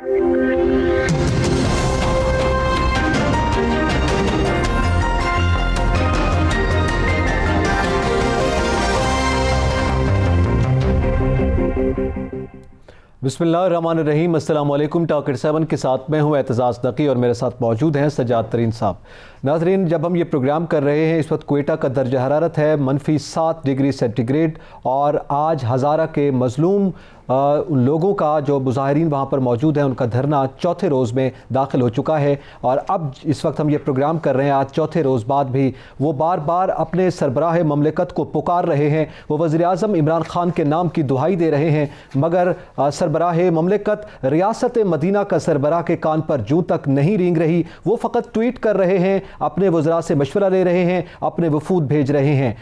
बिस्मिल्लाहिर्रहमानिर्रहीम। अस्सलाम वालेकुम। टॉकर 7 के साथ मैं हूँ एतजाज़ नकी और मेरे साथ मौजूद हैं सजाद तरीन साहब। नाज़रीन, जब हम ये प्रोग्राम कर रहे हैं इस वक्त क्वेटा का दर्जा हरारत है -7 डिग्री सेंटीग्रेड और आज हज़ारा के मज़लूम उन लोगों का जो मुज़ाहिरीन वहाँ पर मौजूद हैं उनका धरना चौथे रोज़ में दाखिल हो चुका है। और अब इस वक्त हम ये प्रोग्राम कर रहे हैं आज चौथे रोज़ बाद भी वो बार बार अपने सरबराह ममलिकत को पुकार रहे हैं। वो वज़ीर-ए-आज़म इमरान ख़ान के नाम की दुहाई दे रहे हैं, मगर सरबराह ममलिकत रियासत मदीना का सरबराह के कान पर जूं तक नहीं रेंग रही। वो फ़कत ट्वीट कर रहे हैं, अपने वज़रा से मशवरा ले रहे हैं, अपने वफूद भेज रहे हैं।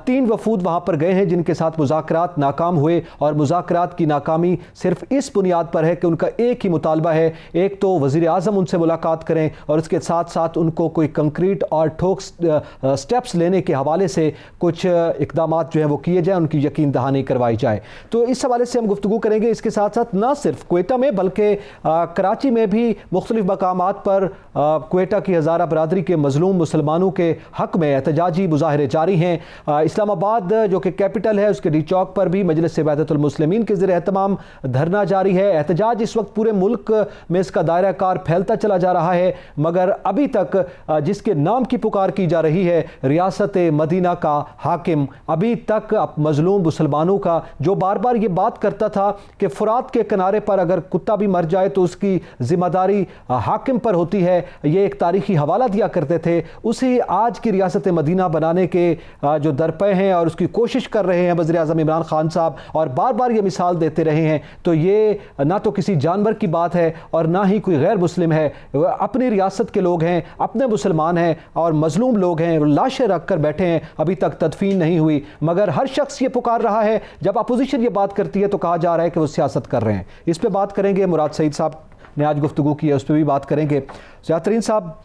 3 वफूद वहाँ पर गए हैं जिनके साथ मुज़ाकरात नाकाम हुए और मुज़ाकरात की नाकामी सिर्फ इस बुनियाद पर है कि उनका एक ही मुतालबा है, एक तो वज़ीर आज़म उनसे मुलाकात करें और उसके साथ साथ उनको कोई कंक्रीट और ठोस स्टेप्स लेने के हवाले से कुछ इकदाम जो हैं वो किए जाएँ, उनकी यकीन दहानी करवाई जाए। तो इस हवाले से हम गुफ्तगू करेंगे। इसके साथ साथ न सिर्फ क्वेटा में बल्कि कराची में भी मुख्तलिफ मकामात पर क्वेटा की हज़ारा बरादरी के मज़लूम मुसलमानों के हक़ में एहतजाजी मुज़ाहरे जारी हैं। इस्लामाबाद जो कि कैपिटल है उसके डी चौक पर भी मजलिस वहदतुल मुस्लिमीन के ज़रिए तमाम धरना जारी है। एहतजाज इस वक्त पूरे मुल्क में इसका दायरा कार फैलता चला जा रहा है, मगर अभी तक जिसके नाम की पुकार की जा रही है रियासत मदीना का हाकिम, अभी तक मजलूम मुसलमानों का जो बार बार ये बात करता था कि फुरात के किनारे पर अगर कुत्ता भी मर जाए तो उसकी जिम्मेदारी हाकिम पर होती है, ये एक तारीखी हवाला दिया करते थे, उसी आज की रियासत मदीना बनाने के जो दरपे हैं और उसकी कोशिश कर रहे हैं वज़ीर-ए-आज़म इमरान ख़ान साहब और बार बार ये मिसाल देते रहे हैं। तो ये ना तो किसी जानवर की बात है और ना ही कोई गैर मुस्लिम है, अपनी रियासत के लोग हैं, अपने मुसलमान हैं और मजलूम लोग हैं, लाशें रख कर बैठे हैं, अभी तक तदफीन नहीं हुई। मगर हर शख्स ये पुकार रहा है, जब अपोजिशन ये बात करती है तो कहा जा रहा है कि वो सियासत कर रहे हैं। इस पर बात करेंगे। मुराद सईद साहब ने आज गुफ्तगू की है, उस पर भी बात करेंगे। सजाद तरीन साहब,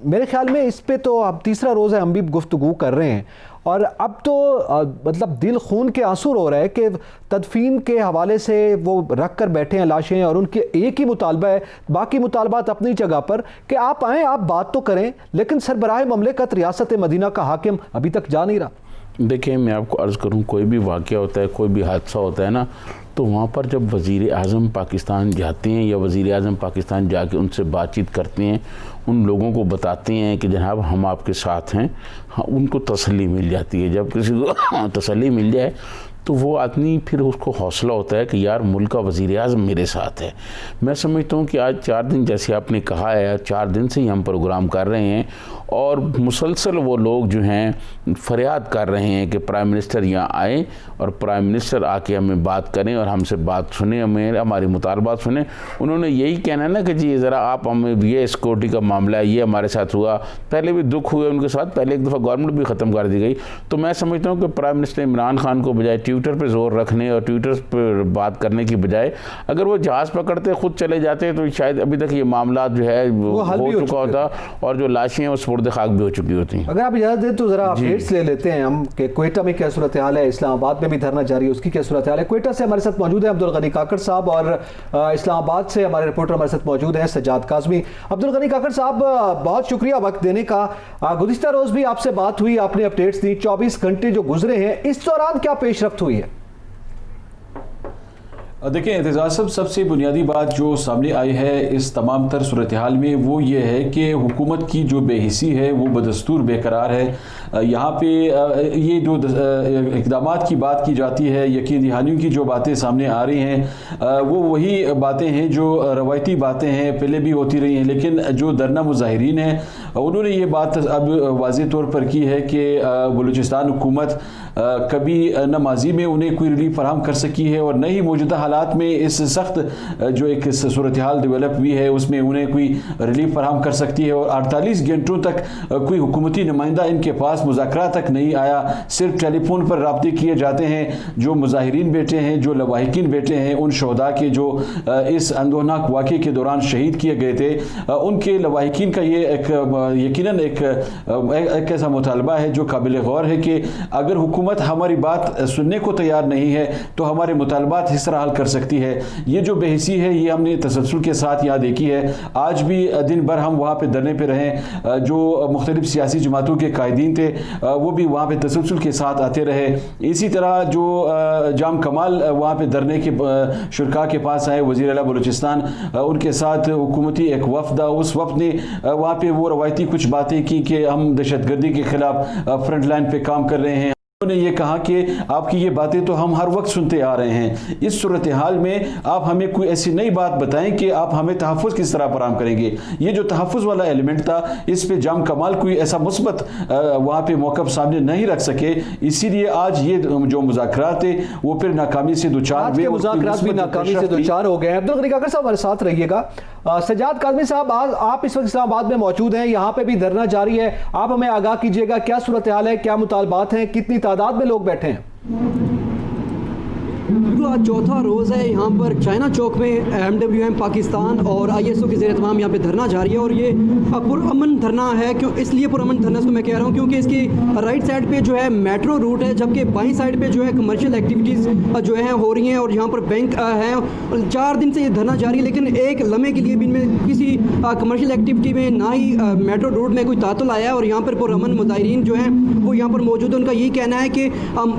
मेरे ख्याल में इस पे तो अब तीसरा रोज़ है हम भी गुफ्तगू कर रहे हैं और अब तो मतलब दिल खून के आंसू रो रहा है कि तदफीन के हवाले से वो रख कर बैठे हैं लाशें और उनके एक ही मुतालबा है, बाकी मुतालबात अपनी जगह पर, कि आप आएँ, आप बात तो करें, लेकिन सरबराह ममलिकत रियासत मदीना का हाकिम अभी तक जा नहीं रहा। देखिए, मैं आपको अर्ज़ करूँ, कोई भी वाक़या होता है, कोई भी हादसा होता है ना, तो वहाँ पर जब वज़ीर आज़म पाकिस्तान जाते हैं या वज़ीर आज़म पाकिस्तान जाके उनसे बातचीत करते हैं, उन लोगों को बताते हैं कि जनाब हम आपके साथ हैं, हाँ, उनको तसल्ली मिल जाती है। जब किसी को तसल्ली मिल जाए तो वो आदमी फिर उसको हौसला होता है कि यार मुल्क का वज़ीर आज़म मेरे साथ है। मैं समझता हूँ कि आज 4 दिन, जैसे आपने कहा है, 4 दिन से ही हम प्रोग्राम कर रहे हैं और मुसलसल वो लोग जो हैं फरियाद कर रहे हैं कि प्राइम मिनिस्टर यहाँ आए और प्राइम मिनिस्टर आके हमें बात करें और हमसे बात सुने, हमें हमारी मुतालबात सुने। उन्होंने यही कहना है ना कि जी ज़रा आप हमें, ये सिक्योरिटी का मामला है, ये हमारे साथ हुआ, पहले भी दुख हुए उनके साथ, पहले एक दफ़ा गवर्नमेंट भी ख़त्म कर दी गई। तो मैं समझता हूँ कि प्राइम मिनिस्टर इमरान खान को बजाय ट्विटर पर जोर रखने और ट्विटर पर बात करने की बजाय अगर वो जहाज़ पकड़ते खुद चले जाते तो शायद अभी तक ये मामला जो है वो हो चुका होता और जो लाशें हैं वो सुपुर्द खाक भी हो चुकी होती। अगर आप इजाज़त दें तो ज़रा अपडेट्स ले लेते हैं हम कि क्वेटा में क्या सूरत हाल है, इस्लामाबाद में भी धरना जारी है, उसकी क्या सूरत हाल है। क्वेटा से हमारे साथ मौजूद है अब्दुल गनी काकड़ साहब और इस्लामाबाद से हमारे रिपोर्टर हमारे साथ मौजूद हैं सज्जाद काज़मी। अब्दुल गनी काकड़ साहब, बहुत शुक्रिया वक्त देने का। गुज़िश्ता रोज़ भी आपसे बात हुई, आपने अपडेट्स दी, 24 घंटे जो गुजरे हैं इस दौरान क्या पेशरफ्त हुई है? देखिए एतजाज़ साहब, सबसे बुनियादी बात जो सामने आई है इस तमाम तर सूरत हाल में वो ये है कि हुकूमत की जो बेहिसी है वो बदस्तूर बेकरार है। यहाँ पे ये जो इक़दामात की बात की जाती है, यकीन दहानियों की जो बातें सामने आ रही हैं वो वही बातें हैं जो रवायती बातें हैं, पहले भी होती रही हैं। लेकिन जो धरना मुज़ाहिरीन हैं उन्होंने ये बात अब वाज़ेह तौर पर की है कि बलूचिस्तान हुकूमत कभी न माजी में उन्हें कोई रिलीफ फराहम कर सकी है और न ही मौजूदा हालात में इस सख्त जो एक सूरत हाल डेवलप हुई है उसमें उन्हें कोई रिलीफ फराहम कर सकती है। और 48 घंटों तक कोई हुकूमती नुमाइंदा इनके पास मुज़ाकरा तक नहीं आया, सिर्फ टेलीफोन पर राब्ते किए जाते हैं। जो मुज़ाहिरीन बेटे हैं, जो लवाहिकीन बेटे हैं, उन शहदा के जो इस अंदोनाक वाक़े के दौरान शहीद किए गए थे, उनके लवाहिकीन का ये एक यकीनन एक ऐसा मुतालबा है जो काबिल गौर है कि अगर हुकूमत हुकूमत हमारी बात सुनने को तैयार नहीं है तो हमारे मुतालबात किस तरह हल कर सकती है। ये जो बेहिसी है ये हमने तसलसल के साथ यहाँ देखी है। आज भी दिन भर हम वहाँ पे धरने पे रहे, जो मुख्तलिफ सियासी जमातों के कायदीन थे वो भी वहाँ पे तसलसल के साथ आते रहे। इसी तरह जो जाम कमाल वहाँ पे धरने के शुरका के पास आए, वज़ीर आला बलूचिस्तान, उनके साथ हुकूमती एक वफ़द, उस वफ़द ने वहाँ पे वो रवायती कुछ बातें की कि हम दहशतगर्दी के ख़िलाफ़ फ्रंट लाइन पे काम कर रहे हैं। उन्होंने ये कहा कि आपकी ये बातें तो हम हर वक्त सुनते आ रहे हैं, इस सूरत हाल में आप हमें कोई ऐसी नई बात बताएं कि आप हमें तहफ़्फ़ुज़ किस तरह फराहम करेंगे। ये जो तहफ़्फ़ुज़ वाला एलिमेंट था, इस पे जाम कमाल कोई ऐसा मुस्बत वहाँ पे मौक़िफ़ सामने नहीं रख सके, इसीलिए आज ये जो मुज़ाकरात थे वो फिर नाकामी से दुचार हुए। मुज़ाकरात भी नाकामी से दुचार हो गए। अब्दुल गनी काकर साहब हमारे साथ रहिएगा। सज्जाद काज़मी साहब, आज आप इस वक्त इस्लामाबाद में मौजूद हैं, यहाँ पे भी धरना जारी है, आप हमें आगाह कीजिएगा क्या सूरत हाल है, क्या मुतालबात हैं, कितनी तादाद में लोग बैठे हैं? बिल्कुल, आज चौथा रोज़ है यहाँ पर चाइना चौक में MWM पाकिस्तान और ISO के ज़ेर तमाम यहाँ पे धरना जारी है। और ये पुरअमन धरना है। क्यों इसलिए पुरअमन धरना इसको मैं कह रहा हूँ क्योंकि इसकी राइट साइड पे जो है मेट्रो रूट है, जबकि बाईं साइड पे जो है कमर्शियल एक्टिविटीज़ जो है हो रही हैं और यहाँ पर बैंक है। 4 दिन से ये धरना जारी है, लेकिन एक लम्हे के लिए भी इनमें किसी कमर्शियल एक्टिविटी में ना ही मेट्रो रूट में कोई तातुल आया है। और यहाँ पर पुरअमन मुजाहिरीन जो हैं वो यहाँ पर मौजूद है। उनका ये कहना है कि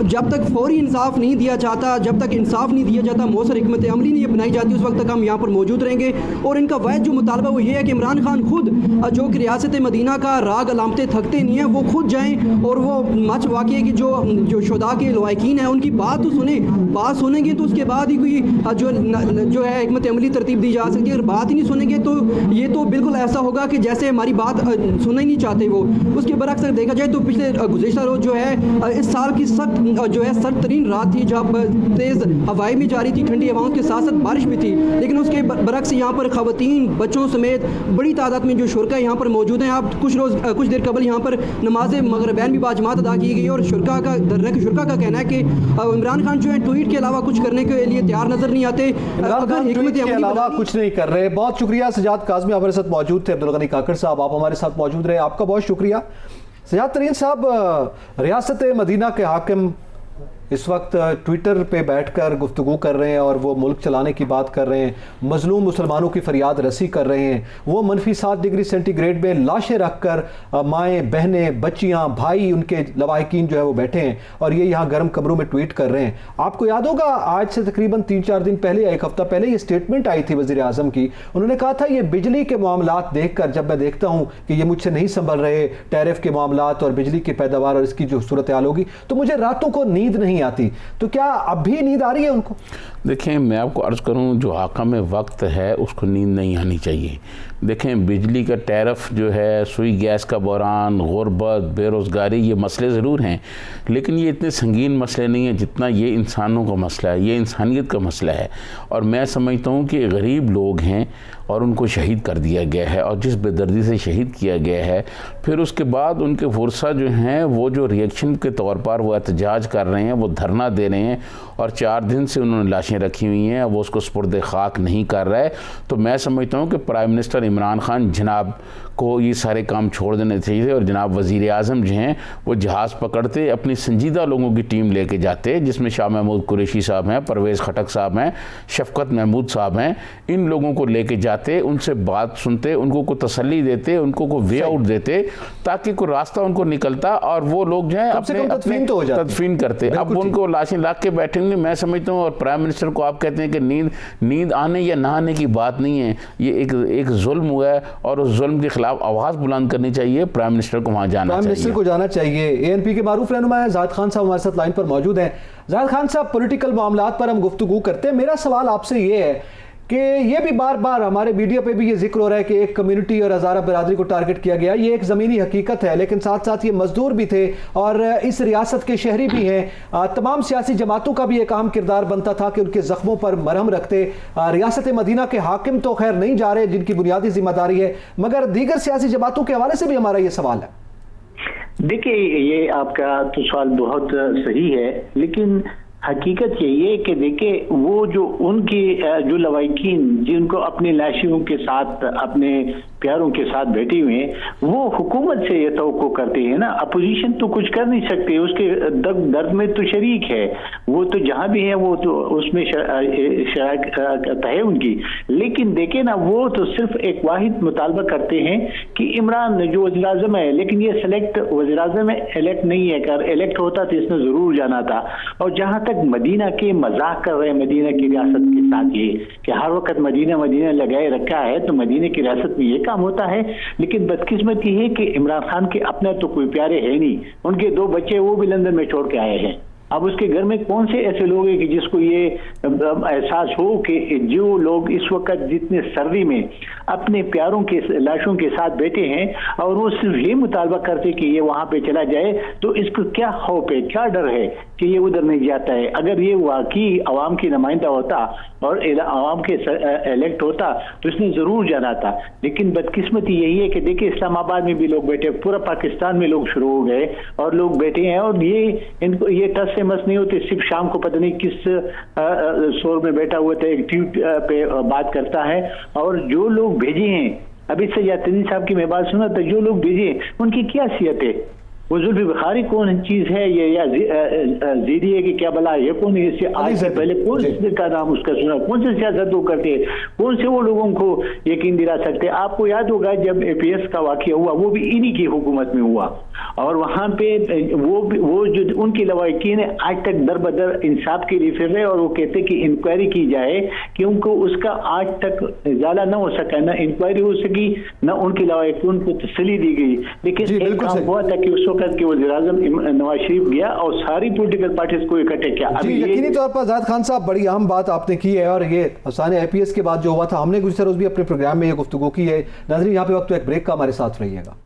जब तक फौरी इंसाफ नहीं दिया जाता, जब तक इंसाफ नहीं दिया जाता, मौसर हिकमत अमली नहीं बनाई जाती, उस वक्त तक हम यहाँ पर मौजूद रहेंगे। और इनका वाहिद जो मुतालबा वो ये है कि इमरान खान खुद जो कि रियासत मदीना का राग अलामतें थकते नहीं हैं, वो खुद जाएँ और वो मच वाक़े की जो शुदा के लवाकिन हैं उनकी बात तो सुने। बात सुनेंगे तो उसके बाद ही कोई जो है हिकमत अमली तरतीब दी जा सकती है। अगर बात ही नहीं सुनेंगे तो ये तो बिल्कुल ऐसा होगा कि जैसे हमारी बात सुनना ही नहीं चाहते वो। उसके बरक्स अगर देखा जाए तो पिछले गुज़िश्ता रोज़ जो है इस साल की सख्त जो है सख्त तरीन रात थी, जब तेज़ हवाएं भी जारी थी, ठंडी हवाओं के साथ साथ बारिश भी थी। लेकिन उसके बरक्स यहाँ पर ख़वातीन, बच्चों समेत बड़ी तादाद में जो शुरका यहाँ पर मौजूद हैं। आप कुछ देर कबल यहाँ पर नमाज मगरिबैन भी बाजमात अदा की गई और शुरका का कहना है कि इमरान खान जो है ट्वीट के अलावा कुछ करने के लिए तैयार नजर नहीं आते। अगर हिकमत के अलावा कुछ नहीं कर रहे। बहुत शुक्रिया सज्जाद काज़मी हमारे साथ मौजूद थे। अब्दुल गनी काकर साहब, आप हमारे साथ मौजूद रहे, आपका बहुत शुक्रिया। सज्जाद तरीन साहब, रियासत मदीना के हाकिम इस वक्त ट्विटर पे बैठकर गुफ्तगू कर रहे हैं और वो मुल्क चलाने की बात कर रहे हैं, मजलूम मुसलमानों की फरियाद रसी कर रहे हैं। वो -7 डिग्री सेंटीग्रेड में लाशें रखकर माएँ, बहनें, बच्चियाँ, भाई, उनके लवाहिकीन जो है वो बैठे हैं और ये यहाँ गर्म कमरों में ट्वीट कर रहे हैं। आपको याद होगा आज से तकरीबन 3-4 दिन पहले, एक हफ्ता पहले ये स्टेटमेंट आई थी वज़ीर आज़म की। उन्होंने कहा था ये बिजली के मामलात देख कर जब मैं देखता हूँ कि ये मुझसे नहीं संभल रहे, टैरिफ के मामलात और बिजली की पैदावार और इसकी जो सूरत हाल होगी, तो मुझे रातों को नींद नहीं आती। तो क्या अब भी नींद आ रही है उनको? देखें, मैं आपको अर्ज़ करूं, जो हाकिम वक्त है उसको नींद नहीं आनी चाहिए। देखें, बिजली का टैरिफ जो है, सुई गैस का बहरान, गुर्बत, बेरोज़गारी, ये मसले ज़रूर हैं, लेकिन ये इतने संगीन मसले नहीं हैं जितना ये इंसानों का मसला है, ये इंसानियत का मसला है। और मैं समझता हूँ कि गरीब लोग हैं और उनको शहीद कर दिया गया है और जिस बेदर्दी से शहीद किया गया है, फिर उसके बाद उनके फुर्सा जो हैं वो जो रिएक्शन के तौर पर वो एहतजाज कर रहे हैं, वो धरना दे रहे हैं और 4 दिन से उन्होंने लाशें रखी हुई हैं, वो उसको सुपुर्द खाक नहीं कर रहा है। तो मैं समझता हूँ कि प्राइम मिनिस्टर इमरान खान जनाब को ये सारे काम छोड़ देने चाहिए और जनाब वज़ीर आज़म जो हैं वो जहाज़ पकड़ते अपनी संजीदा लोगों की टीम लेके जाते, जिसमें शाह महमूद कुरैशी साहब हैं, परवेज़ खटक साहब हैं, शफ़क़त महमूद साहब हैं, इन लोगों को लेके जाते, उनसे बात सुनते, उनको को तसल्ली देते, उनको को वे आउट देते, ताकि कोई रास्ता उनको निकलता और वो लोग जो हैं अपने तदफीन करते। अब उनको लाशें लाख के बैठेंगे, मैं समझता हूँ। और प्राइम मिनिस्टर को आप कहते हैं कि नींद आने या ना आने की बात नहीं है, ये एक जुल्म हुआ है और उस जुल्म के खिलाफ आवाज़ बुलंद करनी चाहिए। प्राइम मिनिस्टर को वहाँ जाना चाहिए, प्राइम मिनिस्टर को जाना चाहिए। ANP के मारूफ रहनुमा है जाहिद खान साहब हमारे साथ लाइन पर मौजूद हैं। जाहिद खान साहब, पॉलिटिकल मामलात पर हम गुफ्तगू करते हैं। मेरा सवाल आपसे ये है कि ये भी बार बार हमारे मीडिया पे भी ये जिक्र हो रहा है कि एक कम्युनिटी और हज़ारा बरादरी को टारगेट किया गया। ये एक ज़मीनी हकीकत है, लेकिन साथ साथ ये मजदूर भी थे और इस रियासत के शहरी भी हैं। तमाम सियासी जमातों का भी एक अहम किरदार बनता था कि उनके ज़ख्मों पर मरहम रखते। रियासत मदीना के हाकिम तो खैर नहीं जा रहे, जिनकी बुनियादी जिम्मेदारी है, मगर दीगर सियासी जमातों के हवाले से भी हमारा ये सवाल है। देखिए, ये आपका तो सवाल बहुत सही है, लेकिन हकीकत यही है कि देखिए वो जो उनकी जो लवाकिन जिनको अपनी लाशियों के साथ अपने प्यारों के साथ बैठी हुए हैं वो हुकूमत से ये तवक्को करते हैं ना। अपोजिशन तो कुछ कर नहीं सकती, उसके दर्द में तो शरीक है, वो तो जहां भी है वो तो उसमें शराकत है उनकी। लेकिन देखे ना वो तो सिर्फ एक वाहिद मुतालबा करते हैं कि इमरान जो वज़ीर आज़म है, लेकिन ये सेलेक्ट वज़ीर आज़म इलेक्ट नहीं है, अगर इलेक्ट होता तो इसने जरूर जाना था। और जहां तक मदीना के मजाक कर रहे हैं मदीना की रियासत के साथ, ये कि हर वक्त मदीना मदीना लगाए रखा है, तो मदीना की रियासत में ये काम होता है। लेकिन बदकिस्मती है कि इमरान खान के अपने तो कोई प्यारे है नहीं, उनके 2 बच्चे वो भी लंदन में छोड़ के आए हैं। अब उसके घर में कौन से ऐसे लोग हैं कि जिसको ये एहसास हो कि जो लोग इस वक्त जितने सर्दी में अपने प्यारों के लाशों के साथ बैठे हैं और वो सिर्फ ये मुतालबा करते कि ये वहां पे चला जाए, तो इसको क्या खौफ है, क्या डर है कि ये उधर नहीं जाता है। अगर ये वाकई अवाम की नुमाइंदा होता और अवाम के इलेक्ट होता तो इसने जरूर जाना था। लेकिन बदकिस्मती यही है कि देखिए इस्लामाबाद में भी लोग बैठे, पूरा पाकिस्तान में लोग शुरू हो गए और लोग बैठे हैं, और ये इनको ये टस से मस नहीं होते। सिर्फ शाम को पता नहीं किस शोर में बैठा हुआ था, एक ट्वीट पे बात करता है। और जो लोग भेजे हैं, अभी सैयद तरीन साहब की मैं बात सुना था, जो लोग भेजे उनकी क्या हैसियत है, वो जुल्फी बुखारी कौन चीज है ये, या जीदी है कि क्या भला, ये कौन है, इससे आज से पहले कौन से का नाम उसका सुना, कौन से सियासत वो करते हैं, कौन से वो लोगों को यकीन दिला सकते हैं। आपको याद होगा जब APS का वाकया हुआ वो भी इन्हीं की हुकूमत में हुआ, और वहां पे वो जो उनकी लवाकिन है आज तक दर बदर इंसाफ के लिए फिर रहे, और वो कहते कि इंक्वायरी की जाए, कि उनको उसका आज तक इजाला न हो सका, ना इंक्वायरी हो सकी, ना उनकी लवाकिन को तसल्ली दी गई। लेकिन एक काम हुआ था कि उस वक्त के वज़ीर आज़म नवाज शरीफ गया और सारी पॉलिटिकल पार्टीज को इकट्ठे किया। यकीनी तौर पर ज़ाहिद खान साहब बड़ी अहम बात आपने की है, और ये अफसाने APS के बाद जो हुआ था, हमने गुज़िर रोज़ भी अपने प्रोग्राम में ये गुफ्तगू की है। नाज़रीन यहाँ पे वक्त एक ब्रेक का, हमारे साथ रहिएगा।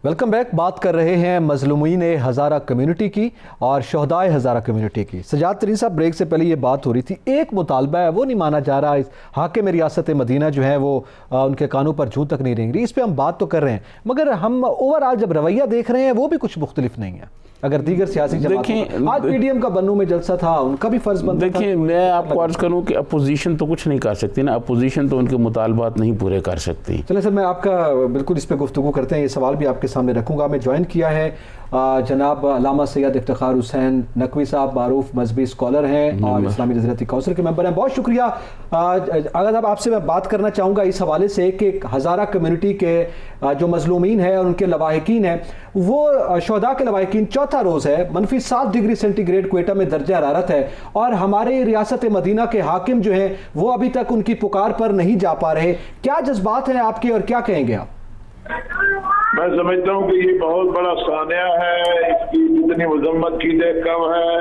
Welcome back. बात कर रहे हैं मजलूमीन हज़ारा कम्युनिटी की और शहदाए हज़ारा कम्युनिटी की। सजाद तरीन साहब, ब्रेक से पहले ये बात हो रही थी, एक मुतालबा है वो नहीं माना जा रहा, हाकिम रियासत मदीना जो है वो उनके कानों पर जूं तक नहीं रेंग रही। इस पर हम बात तो कर रहे हैं, मगर हम ओवरऑल जब रवैया देख रहे हैं वो भी कुछ मुख्तलिफ नहीं है। अगर दीगर सियासी जमातें, आज PDM का बन्नू में जलसा था, उनका भी फर्ज बनता था। देखिए, मैं आपको अर्ज करूं कि अपोजिशन तो कुछ नहीं कर सकती ना, अपोजिशन तो उनके मुतालबात नहीं पूरे कर सकती। चले सर, मैं आपका बिल्कुल इस पर गुफ्तगू करते हैं, ये सवाल भी आपके सामने रखूंगा। मैं ज्वाइन किया है जनाब अल्लामा सैयद इफ्तिखार हुसैन नकवी साहब, मारूफ मजहबी स्कॉलर हैं और इस्लामी नज़रियाती काउंसिल के मेंबर हैं। बहुत शुक्रिया। अगर अब आपसे मैं बात करना चाहूँगा इस हवाले से कि हज़ारा कम्युनिटी के जो मजलूमीन है और उनके लवाहिकीन हैं, वो शहदा के लवाहिकीन, चौथा रोज़ है, -7 डिग्री सेंटीग्रेड क्वेटा में दर्जा हरारत है, और हमारे रियासत मदीना के हाकिम जो हैं वो अभी तक उनकी पुकार पर नहीं जा पा रहे। क्या जज्बात हैं आपके और क्या कहेंगे आप? मैं समझता हूँ कि ये बहुत बड़ा सानिया है, इसकी जितनी मजम्मत की जाए कम है,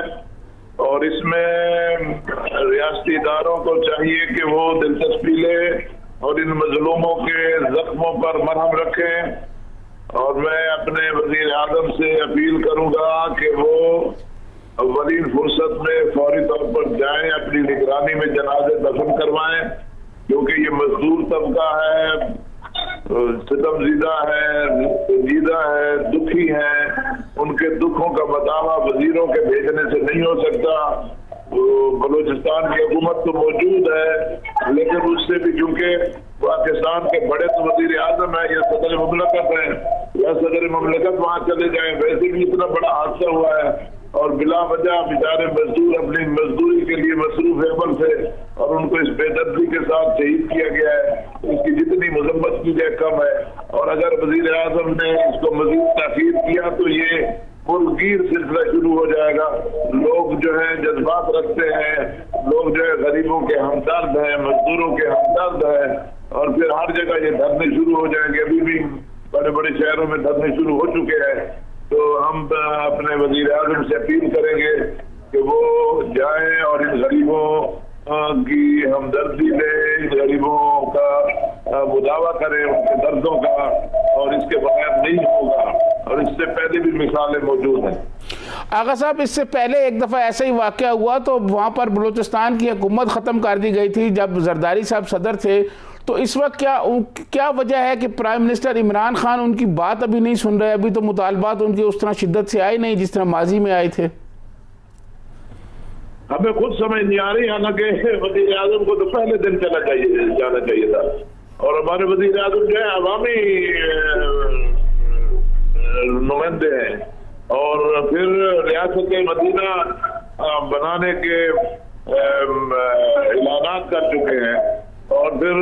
और इसमें रियासती इदारों को चाहिए कि वो दिलचस्पी ले और इन मजलूमों के जख्मों पर मरहम रखें। और मैं अपने वजीर आज़म से अपील करूंगा कि वो अव्वलीन फुर्सत में फौरी तौर पर जाएं, अपनी निगरानी में जनाजे दफन करवाएं, क्योंकि ये मजदूर तबका है, सितमजीदा है, जीदा है, दुखी है। उनके दुखों का बतावा वजीरों के भेजने से नहीं हो सकता। बलूचिस्तान की हुकूमत तो मौजूद है, लेकिन उससे भी चूंकि पाकिस्तान के बड़े तो वजीर आजम है या सदर मुमलकत है, या सदर मुमलकत वहां चले जाए, वैसे भी इतना बड़ा हादसा हुआ है और बिला वजह बेचारे मजदूर अपनी मजदूरी के लिए मसरूफ अमल थे और उनको इस बेदर्दी के साथ शहीद किया गया है। इसकी जितनी मजम्मत की जाए कम है, और अगर वजीर आजम ने इसको मजीद ताकीद किया तो ये मुल्कगीर सिलसिला शुरू हो जाएगा। लोग जो है जज्बात रखते हैं, लोग जो है गरीबों के हमदर्द हैं, मजदूरों के हमदर्द हैं, और फिर हर जगह ये धरने शुरू हो जाएंगे। अभी भी बड़े बड़े शहरों में धरने शुरू हो चुके हैं। तो हम अपने वजीर आज़म से अपील करेंगे कि वो जाएं और इन गरीबों की हमदर्दी लें, इन गरीबों का मुदावा करें, उनके दर्दों का, और इसके बगैर नहीं होगा। और इससे पहले भी मिसालें मौजूद हैं। आगा साहब, इससे पहले एक दफ़ा ऐसा ही वाक़या हुआ तो वहाँ पर बलूचिस्तान की हुकूमत ख़त्म कर दी गई थी। जब जरदारी साहब सदर थे तो इस वक्त क्या वजह है कि प्राइम मिनिस्टर इमरान खान उनकी बात अभी नहीं सुन रहे? अभी तो मुतालबात उनके उस तरह शिद्दत से आए नहीं जिस तरह माजी में आए थे। हमें खुद समझ नहीं आ रही, हालांकि वजीर आजम को तो पहले दिन जाना चाहिए था, और हमारे वजीर आजम जो है अवामी नुमाइंदे हैं, और फिर रियासत मदीना बनाने के ऐलानात कर चुके हैं, और फिर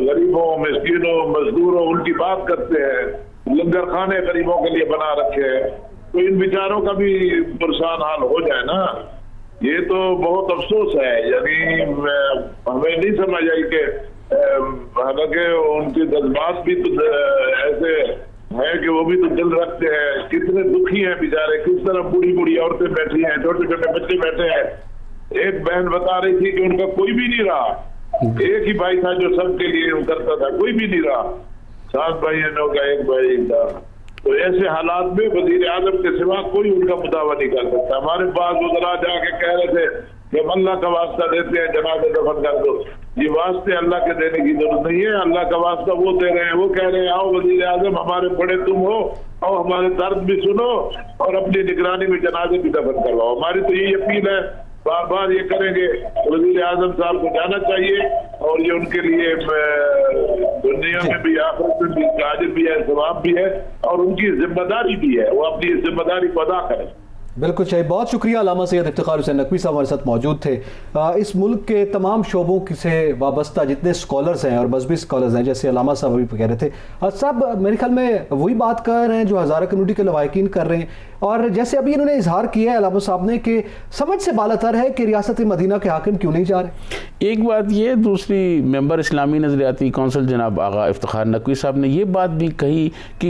गरीबों, मिस्कीनों, मजदूरों उनकी बात करते हैं, लंगर खाने गरीबों के लिए बना रखे हैं। तो इन विचारों का भी परेशान हाल हो जाए ना, ये तो बहुत अफसोस है। यानी हमें नहीं समझ आई कि हालांकि उनके जज्बात भी तो ऐसे है कि वो भी तो दिल रखते हैं, कितने दुखी हैं बेचारे, किस तरह बूढ़ी बूढ़ी औरतें बैठी हैं, छोटे छोटे बच्चे बैठे हैं। एक बहन बता रही थी कि उनका कोई भी नहीं रहा, एक ही भाई था जो सबके लिए करता था, कोई भी नहीं रहा, 7 भाइयों का एक भाई था। तो ऐसे हालात में वजीर आजम के सिवा कोई उनका मुदावा नहीं कर सकता। हमारे पास वज़रा जाके कह रहे थे कि हम अल्लाह का वास्ता देते हैं, जनाज़े दफन कर दो। ये वास्ते अल्लाह के देने की जरूरत नहीं है, अल्लाह का वास्ता वो दे रहे हैं। वो कह रहे हैं आओ वजीर आजम हमारे बड़े तुम हो, और हमारे दर्द भी सुनो और अपनी निगरानी में जनाजे भी दफन करवाओ। हमारी तो यही अपील है, बार बार ये करेंगे। वजीर आजम साहब को जाना चाहिए, और ये उनके लिए दुनिया में भी आखिरत में भी अजर भी है, सवाब भी है, और उनकी जिम्मेदारी भी है, वो अपनी जिम्मेदारी को अदा करें। बिल्कुल सही, बहुत शुक्रिया। अल्लामा सैयद इफ्तिखार हुसैन नकवी साहब हमारे साथ मौजूद थे। इस मुल्क के तमाम शोबों से वाबस्ता जितने स्कॉलर्स हैं और मजहबी स्कॉलर्स हैं, जैसे अल्लामा साहब अभी कह रहे थे, सब मेरे ख्याल में वही बात कर रहे हैं जो हज़ारा कम्युनिटी के लवाहिकीन कर रहे हैं। और जैसे अभी इन्होंने इजहार किया है अल्लामा साहब ने कि समझ से बालातर है कि रियासत मदीना के हाकिम क्यों नहीं जा रहे। एक बात ये, दूसरी मेंबर इस्लामी नज़रियाती कौंसिल जनाब आगा इफ्तिखार नकवी साहब ने ये बात भी कही कि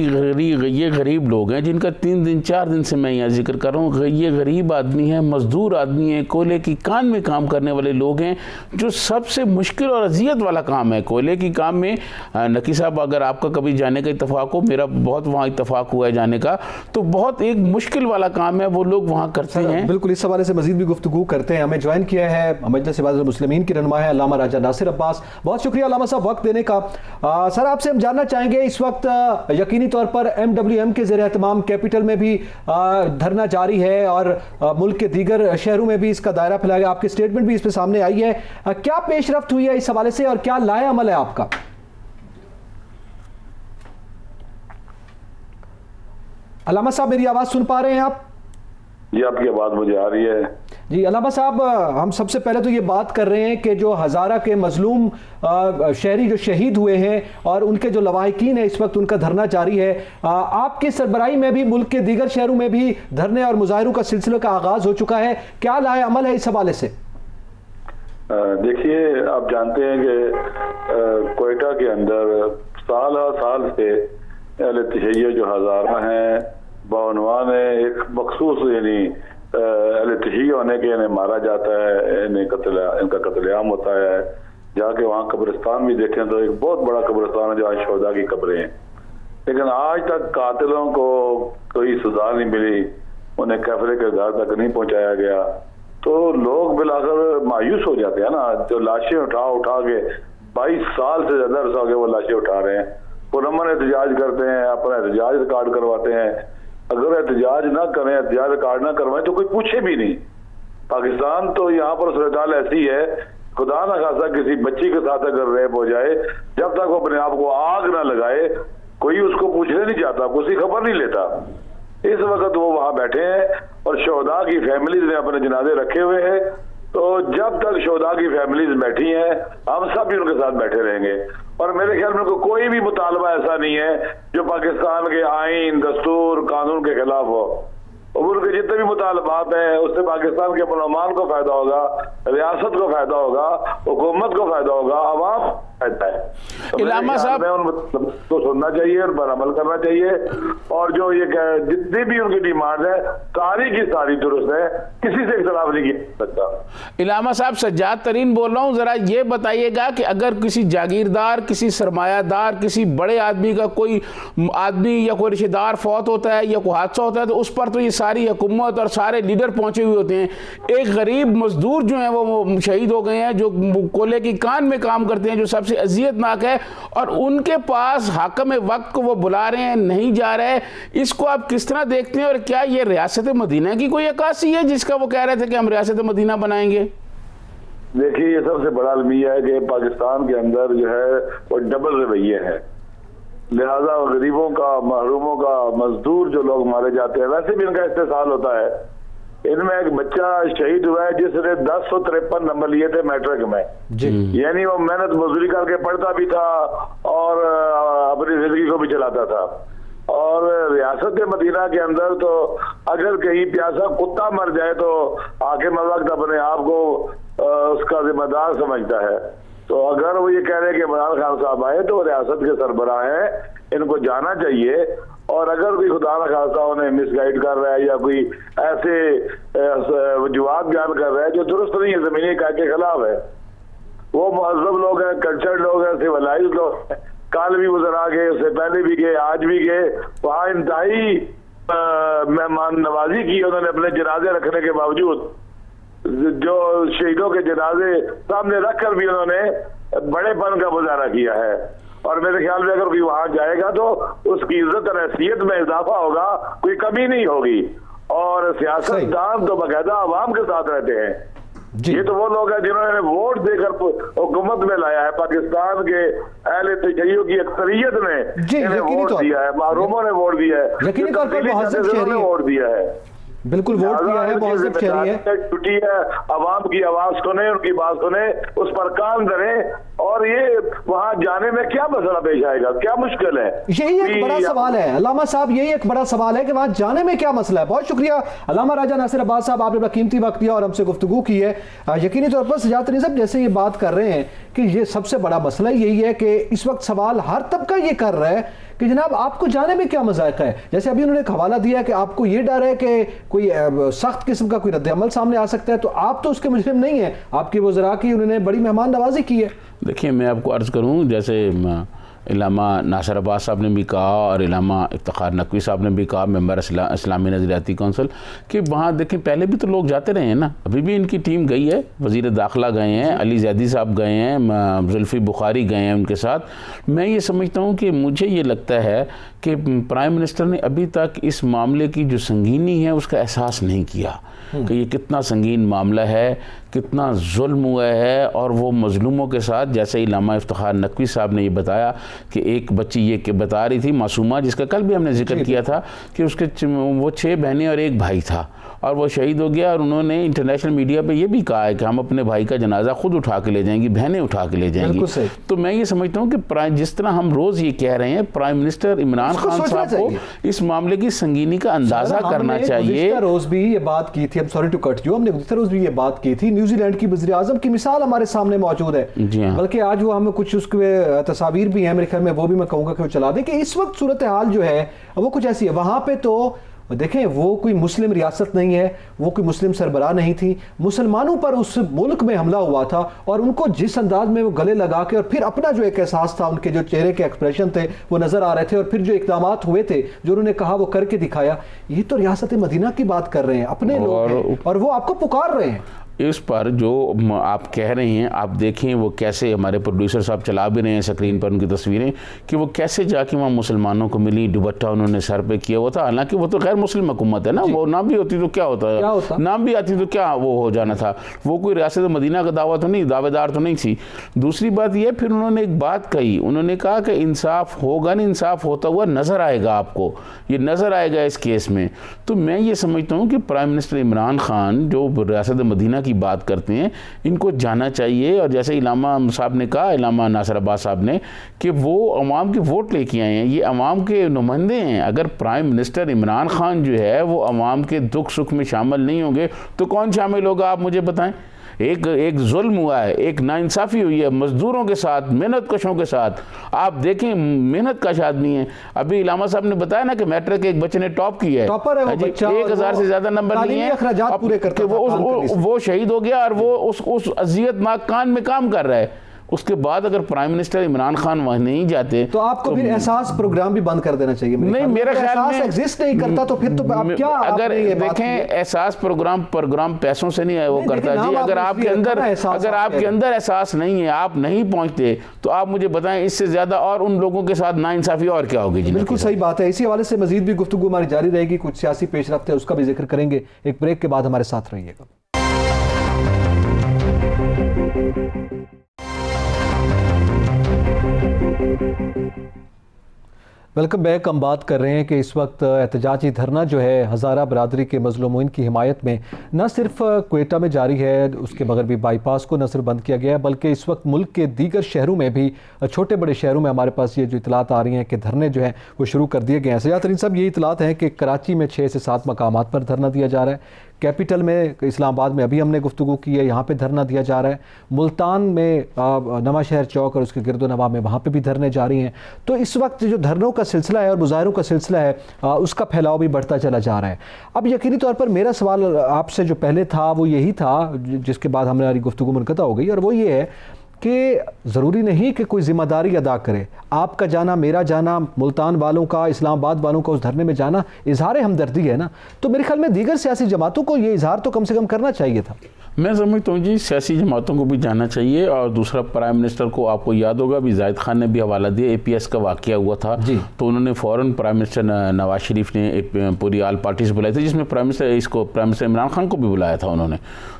ये गरीब लोग हैं जिनका 3 दिन 4 दिन से मैं यहाँ जिक्र कर रहा हूँ, ये गरीब आदमी है, मजदूर आदमी है, कोयले की कान में काम करने वाले लोग हैं, जो सबसे मुश्किल और अजियत वाला काम है कोयले की काम में। नकी साहब अगर आपका कभी जाने का इत्तफाक हो, मेरा बहुत वहाँ इत्तफाक हुआ है जाने का, तो बहुत एक मुश्किल वाला काम है, वो लोग वहाँ करते हैं। बिल्कुल, इस हवाले से मजीद भी गुफ्तगू करते हैं। हमें ज्वाइन किया है मजलिस इबादत मुस्लिमीन की रहनुमा है अल्लामा राजा नासिर अब्बास। बहुत शुक्रिया अल्लामा साहब वक्त देने का। सर आपसे हम जानना चाहेंगे, इस वक्त यकीनी तौर पर MWM के ज़ेर एहतमाम कैपिटल में भी धरना जारी है और मुल्क के दीगर शहरों में भी इसका दायरा फैलाया गया, आपकी स्टेटमेंट भी इस पर सामने आई है, क्या पेशरफ्त हुई है इस हवाले से और क्या लाए अमल है आपका? अल्लामा साहब मेरी आवाज़ सुन पा रहे हैं आप? जी आपकी आवाज़ मुझे आ रही है। जी अल्लामा साहब, हम सबसे पहले तो ये बात कर रहे हैं कि जो हज़ारा के मजलूम शहरी जो शहीद हुए हैं और उनके जो लवाहिकीन है इस वक्त उनका धरना जारी है, आपकी सरबराही में भी मुल्क के दीगर शहरों में भी धरने और मुजाहिरों का सिलसिला का आगाज़ हो चुका है, क्या लाए अमल है इस हवाले से? देखिए, आप जानते हैं कि कोयटा के अंदर साल से अहले तशय्युअ जो हज़ारा हैं बानवान है, एक मखसूस यानी अहले तशय्युअ होने के इन्हें मारा जाता है, इनका कत्लेआम होता है। जाके वहाँ कब्रिस्तान भी देखें तो एक बहुत बड़ा कब्रिस्तान है जहाँ शोहदा की कब्रें हैं, लेकिन आज तक कातिलों को कोई सजा नहीं मिली, उन्हें कैफरे के घर तक नहीं पहुँचाया गया। तो लोग बिलाकर मायूस हो जाते हैं ना, जो लाशें उठा के 22 साल से ज़्यादा अर्सा हो गया वो लाशें उठा रहे हैं, पुरअमन एहतजाज करते हैं, अपना एहतजाज रिकॉर्ड करवाते हैं। अगर एहतजाज ना करें, एहतजाज रिकॉर्ड ना करवाएं तो कोई पूछे भी नहीं। पाकिस्तान तो यहाँ पर सूरत ऐसी है, खुदा ना खासा किसी बच्ची के साथ अगर रेप हो जाए, जब तक वो अपने आप को आग ना लगाए कोई उसको पूछने नहीं जाता, किसी खबर नहीं लेता। इस वक्त वो वहाँ बैठे हैं और शोहदा की फैमिलीज ने अपने जनाजे रखे हुए हैं, तो जब तक शोहदा की फैमिलीज बैठी हैं हम सब भी उनके साथ बैठे रहेंगे। और मेरे ख्याल में कोई भी मुतालबा ऐसा नहीं है जो पाकिस्तान के आइन, दस्तूर, कानून के खिलाफ हो। और उनके जितने भी मुतालबात हैं उससे पाकिस्तान के अमन को फायदा होगा, रियासत को फायदा होगा, हुकूमत को फायदा होगा, अवाम फायदा है। तो इलामा साहब तो सुनना चाहिए और पर अमल करना चाहिए, और जो ये जितनी भी उनकी डिमांड है सारी की सारी दुरुस्त है, किसी से इख्तिलाफ नहीं किया सकता। इलामा साहब सज्जाद तरीन बोल रहा हूँ, जरा ये बताइएगा कि अगर किसी जागीरदार, किसी सरमायादार, किसी बड़े आदमी का कोई आदमी या कोई रिश्तेदार फौत होता है या कोई हादसा होता है तो उस पर तो ये सारी हुकूमत और सारे लीडर पहुंचे हुए होते हैं। एक गरीब मजदूर जो है वो शहीद हो गए हैं, जो कोयले की कान में काम करते हैं, जो सबसे सबसे अजियतनाक है, और उनके पास हाकम वक्त को वो बुला रहे हैं, नहीं जा रहे। इसको आप किस तरह देखते हैं, और क्या ये रियासत मदीना की कोई अक्कासी है जिसका वो कह रहे थे कि हम रियासत मदीना बनाएंगे? देखिए, ये सबसे बड़ा अलमिया है कि पाकिस्तान के अंदर जो है वो डबल रवैये हैं। लिहाजा गरीबों का, महरूमों का, मजदूर जो लोग मारे जाते हैं, वैसे भी इनका इस्तेसाल होता है। इनमें एक बच्चा शहीद हुआ है जिसने 1053 नंबर लिए थे मैट्रिक में, यानी वो मेहनत मजदूरी करके पढ़ता भी था और अपनी जिंदगी को भी चलाता था। और रियासत मदीना के अंदर तो अगर कहीं प्यासा कुत्ता मर जाए तो हाकिम वक्त अपने आप को उसका जिम्मेदार समझता है। तो अगर वो ये कह रहे हैं कि इमरान खान साहब आए तो रियासत के सरबराह हैं, इनको जाना चाहिए। और अगर कोई खुदा न खास्ता उन्हें मिसगाइड कर रहा है या कोई ऐसे वजूहात बयान कर रहा है जो दुरुस्त नहीं है, ज़मीनी कायदे के खिलाफ है, वो महज़ब लोग हैं, कल्चर्ड लोग हैं, सिविलाइज्ड लोग हैं, कल भी वज़रा गए, उससे पहले भी गए, आज भी गए, वहाँ इंतहाई मेहमान नवाजी की उन्होंने अपने जनाजे रखने के बावजूद। जो शहीदों के जनाजे सामने रखकर भी उन्होंने बड़ेपन का मुजाहरा किया है। और मेरे ख्याल में अगर कोई वहां जाएगा तो उसकी इज्जत और हैसियत में इजाफा होगा, कोई कमी नहीं होगी। और सियासतदान तो बाकायदा आवाम के साथ रहते हैं। ये तो वो लोग हैं जिन्होंने वोट देकर हुकूमत में लाया है। पाकिस्तान के अहले तशय्युअ की अक्सरियत ने इन्हें वोट दिया है, महरूमों ने वोट दिया है, यकीनी तौर पर वोट दिया है, बिल्कुल वोट दिया है, बहुत शहरी है। छुट्टी है, आवाम की आवाज सुने, उनकी बात सुने, उस पर कान धरें। और ये वहां जाने में क्या मसला पेश आएगा, क्या मुश्किल है? यही एक बड़ा सवाल है अल्लामा साहब, यही एक बड़ा सवाल है कि वहां जाने में क्या मसला है। बहुत शुक्रिया अल्लामा राजा नासिर अब्बास साहब, आपने बड़ा कीमती वक्त दिया और हमसे गुफ्तगू की है। यकीनी तौर पर सजात तरीन साहब जैसे ये बात कर रहे हैं कि ये सबसे बड़ा मसला यही है कि इस वक्त सवाल हर तबका ये कर रहा है कि जनाब आपको जाने में क्या मजाक है। जैसे अभी उन्होंने एक हवाला दिया कि आपको ये डर है कि कोई सख्त किस्म का कोई रद्द-ए-अमल सामने आ सकता है, तो आप तो उसके मुजरिम नहीं है, आपकी वज़रा की उन्होंने बड़ी मेहमान नवाजी की है। देखिए, मैं आपको अर्ज़ करूँ, जैसे इलामा नासिर अब्बास साहब ने भी कहा और इलामा इफ्तिखार नकवी साहब ने भी कहा, मेंबर इस्लामी नज़रियाती कौंसिल, कि वहाँ देखें पहले भी तो लोग जाते रहे हैं ना, अभी भी इनकी टीम गई है, वज़ीर दाखिला गए हैं, अली ज़ैदी साहब गए हैं, जुल्फ़ी बुखारी गए हैं उनके साथ। मैं ये समझता हूँ कि मुझे ये लगता है कि प्राइम मिनिस्टर ने अभी तक इस मामले की जो संगीनी है उसका एहसास नहीं किया कि ये कितना संगीन मामला है, कितना जुल्म हुआ है। और वो मजलूमों के साथ, जैसे इलामा इफ्तिखार नकवी साहब ने ये बताया कि एक बच्ची ये बता रही थी, मासूमा, जिसका कल भी हमने जिक्र किया था कि उसके वो 6 बहनें और एक भाई था और वो शहीद हो गया। और उन्होंने इंटरनेशनल मीडिया पे ये भी कहा है कि हम अपने भाई का जनाजा खुद उठा के ले जाएंगी, बहनें उठा के ले जाएंगी। तो मैं ये समझता हूँ कि जिस तरह हम रोज़ ये कह रहे हैं, प्राइम मिनिस्टर इमरान खान साहब को इस मामले की संगीनी का अंदाज़ा करना चाहिए। रोज़ भी ये बात की थी, सॉरी टू कट यू, हमने रोज़ भी ये बात की थी, न्यूजीलैंड की वज़ीर आज़म की मिसाल हमारे सामने मौजूद है, बल्कि आज वो हमें कुछ उसके तस्वीर भी हैं मेरे ख्याल में, वो भी मैं कहूँगा कि वो चला दें कि इस वक्त सूरत हाल जो है वो कुछ ऐसी है। वहाँ पे तो देखें, वो कोई मुस्लिम रियासत नहीं है, वो कोई मुस्लिम सरबराह नहीं थी, मुसलमानों पर उस मुल्क में हमला हुआ था और उनको जिस अंदाज में वो गले लगा के और फिर अपना जो एक एहसास था, उनके जो चेहरे के एक्सप्रेशन थे वो नज़र आ रहे थे, और फिर जो इक़दाम हुए थे, जो उन्होंने कहा वो करके दिखाया। ये तो रियासत मदीना की बात कर रहे हैं, अपने लोग हैं और वो आपको पुकार रहे हैं। इस पर जो आप कह रहे हैं, आप देखें वो कैसे, हमारे प्रोड्यूसर साहब चला भी रहे हैं स्क्रीन पर उनकी तस्वीरें, कि वो कैसे जाके वहाँ मुसलमानों को मिली, दुपट्टा उन्होंने सर पे किया हुआ था। हालांकि वो तो गैर मुस्लिम हुकूमत है ना, वो ना भी होती तो क्या होता, नाम भी आती तो क्या वो हो जाना था। वो कोई रियासत मदीना का दावा तो नहीं, दावेदार तो नहीं थी। दूसरी बात ये, फिर उन्होंने एक बात कही, उन्होंने कहा कि इंसाफ होगा नहीं, इंसाफ होता हुआ नज़र आएगा आपको, ये नज़र आएगा इस केस में। तो मैं ये समझता हूँ कि प्राइम मिनिस्टर इमरान खान जो रियासत मदीना की बात करते हैं, इनको जाना चाहिए। और जैसे इलामा साहब ने कहा, इलामा नासिर अब्बास साहब ने, कि वो अवाम के वोट लेके आए हैं, ये अवाम के नुमाइंदे हैं। अगर प्राइम मिनिस्टर इमरान खान जो है वो अवाम के दुख सुख में शामिल नहीं होंगे तो कौन शामिल होगा, आप मुझे बताएं। एक जुल्म हुआ है, एक नाइंसाफ़ी हुई है मज़दूरों के साथ, मेहनत कशों के साथ। आप देखें, मेहनत कश आदमी है। अभी इलामा साहब ने बताया ना कि मैट्रिक के एक बच्चे ने टॉप किया है, टॉपर है वो बच्चा, 1000 से ज़्यादा नंबर लिए हैं, वो शहीद हो गया और वो उस अज़ियतनाक कान में काम कर रहा है। उसके बाद अगर प्राइम मिनिस्टर इमरान खान वहाँ नहीं जाते तो आपको फिर एहसास प्रोग्राम भी बंद कर देना चाहिए। नहीं, मेरा ख्याल में एग्जिस्ट नहीं करता तो फिर तो आप क्या, अगर देखें एहसास प्रोग्राम पैसों से नहीं वो करता जी। अगर आपके अंदर एहसास नहीं है, आप नहीं पहुंचते, तो आप मुझे बताएं इससे ज्यादा और उन लोगों के साथ नाइंसाफी और क्या होगी जी। बिल्कुल सही बात है। इसी हवाले से मजीद भी गुफ्तगू हमारी जारी रहेगी, कुछ सियासी पेशरफ्त है उसका भी जिक्र करेंगे। एक ब्रेक के बाद हमारे साथ रहिएगा। Welcome back. हम बात कर रहे हैं कि इस वक्त एहतजाजी धरना जो है हज़ारा बरादरी के मज़लूमीन की हिमायत में न सिर्फ क्वेटा में जारी है, उसके मगरबी बाईपास को न सिर्फ बंद किया गया है, बल्कि इस वक्त मुल्क के दीगर शहरों में भी, छोटे बड़े शहरों में हमारे पास ये जो इतलात आ रही हैं कि धरने जो हैं वो शुरू कर दिए गए हैं। सयाद तरीन साहब, ये इतलात हैं कि कराची में 6 से 7 मकामात पर धरना दिया जा रहा है, कैपिटल में इस्लामाबाद में अभी हमने गुफ्तगू की है, यहाँ पे धरना दिया जा रहा है, मुल्तान में नवा शहर चौक और उसके गिरदो नवा में वहाँ पे भी धरने जारी हैं। तो इस वक्त जो धरनों का सिलसिला है और मुजाहरों का सिलसिला है उसका फैलाव भी बढ़ता चला जा रहा है। अब यकीनी तौर पर मेरा सवाल आपसे जो पहले था वो यही था, जिसके बाद हमारी गुफ्तगू मुनक़ता हो गई, और वो ये है कि ज़रूरी नहीं कि कोई ज़िम्मेदारी अदा करे। आपका जाना, मेरा जाना, मुल्तान वालों का, इस्लामाबाद वालों का उस धरने में जाना इजहार हमदर्दी है ना, तो मेरे ख्याल में दीगर सियासी जमातों को ये इजहार तो कम से कम करना चाहिए था। मैं समझता हूँ जी सियासी जमातों को भी जाना चाहिए। और दूसरा, प्राइम मिनिस्टर को आपको याद होगा अभी जाहिद खान ने भी हवाला दिया, APS का वाक़या हुआ था तो उन्होंने फ़ौरन प्राइम मिनिस्टर नवाज शरीफ ने एक पूरी आल पार्टीज बुलाई थी, जिसमें प्राइम मिनिस्टर इमरान खान को भी बुलाया था उन्होंने।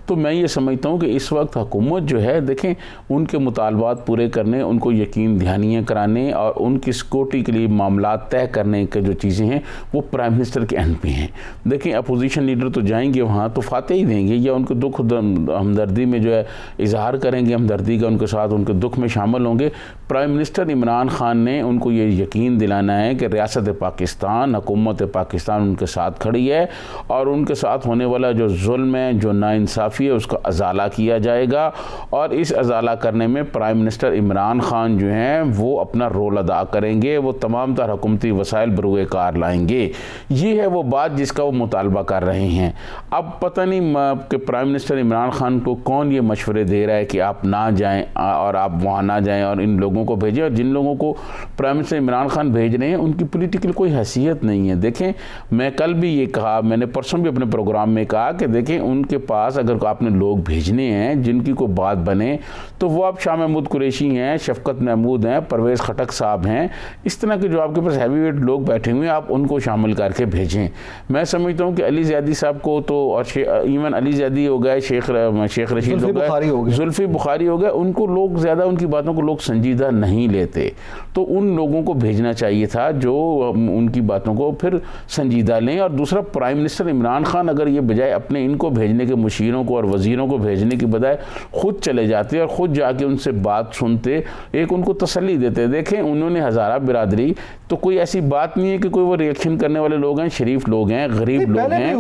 तो मैं ये समझता हूँ कि इस वक्त हुकूमत जो है, देखें उनके मुतालबात पूरे करने, उनको यकीन दहानियाँ कराने और उनकी सिक्योरिटी के लिए मामला तय करने के जो चीज़ें हैं वो प्राइम मिनिस्टर के एंड पे हैं। देखें अपोजिशन लीडर तो जाएंगे वहाँ तो फाते ही देंगे या उनको दुख हमदर्दी में जो है इजहार करेंगे, हमदर्दी का उनके साथ उनके दुख में शामिल होंगे। प्राइम मिनिस्टर इमरान खान ने उनको ये यकीन दिलाना है कि रियासत पाकिस्तान, हुकूमत पाकिस्तान उनके साथ खड़ी है और उनके साथ होने वाला जो जुल्म है, जो नाइंसाफ़ी है, उसका अजाला किया जाएगा। और इस अजाला करने में प्राइम मिनिस्टर इमरान खान जो हैं वो अपना रोल अदा करेंगे, वो तमाम तर हुकूमती वसाइल बरूए कार लाएंगे। ये है वो बात जिसका वो मुतालबा कर रहे हैं। अब पता नहीं कि प्राइम मिनिस्टर इमरान खान को कौन ये मशवरे दे रहा है कि आप ना जाएं और आप वहाँ ना जाएं और इन लोगों को भेजें, और जिन लोगों को प्राइम मिनिस्टर इमरान खान भेज रहे हैं उनकी पॉलिटिकल कोई हैसियत नहीं है। देखें मैं कल भी ये कहा, मैंने परसों भी अपने प्रोग्राम में कहा कि देखें उनके पास अगर आपने लोग भेजने हैं जिनकी कोई बात बने तो वो आप शाह महमूद कुरैशी हैं, शफकत महमूद हैं, परवेज़ खटक साहब हैं, इस तरह के जो आपके पास हैवी वेट लोग बैठे हुए हैं आप उनको शामिल करके भेजें। मैं समझता हूँ कि अली ज़ैदी साहब को तो, और इवन अली ज़ैदी हो गए, शेख रशीद हो गए, जुल्फ़ी बुखारी हो गए, उनको लोग ज़्यादा, उनकी बातों को लोग संजीदा नहीं लेते। तो उन लोगों को भेजना चाहिए था जो उनकी बातों को फिर संजीदा लें। और दूसरा, प्राइम मिनिस्टर इमरान खान अगर ये बजाय अपने इनको भेजने के, मुशीरों को और वज़ीरों को भेजने की बजाय खुद चले जाते और ख़ुद जाके उनसे बात सुनते, एक उनको तसल्ली देते। देखें उन्होंने हज़ारा बिरादरी तो कोई ऐसी बात नहीं है कि कोई वो रिएक्शन करने वाले लोग हैं, शरीफ लोग हैं, गरीब लोग हैं,